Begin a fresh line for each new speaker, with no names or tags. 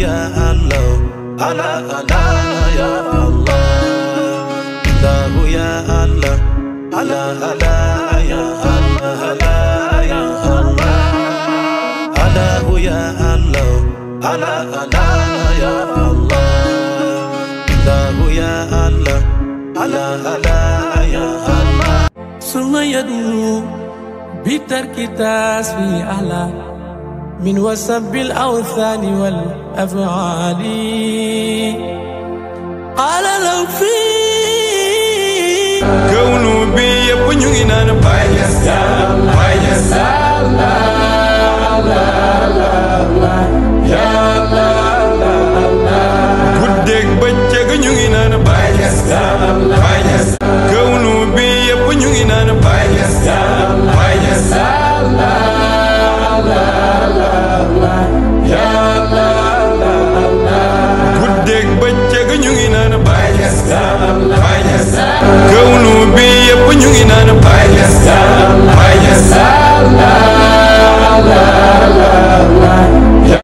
ya Allah, Allah Allah ya Allah, Allah ya Allah, Allah Allah ya Allah, Allah ya Allah, Allah ya Allah, Allah Allah ya Allah, Allah ya Allah, Allah Allah ya Allah. ثم يدعو بترك تسبيح أعلى من وسب الأوثان والأفعال قال لو في كونوا بي يبنينا نبايس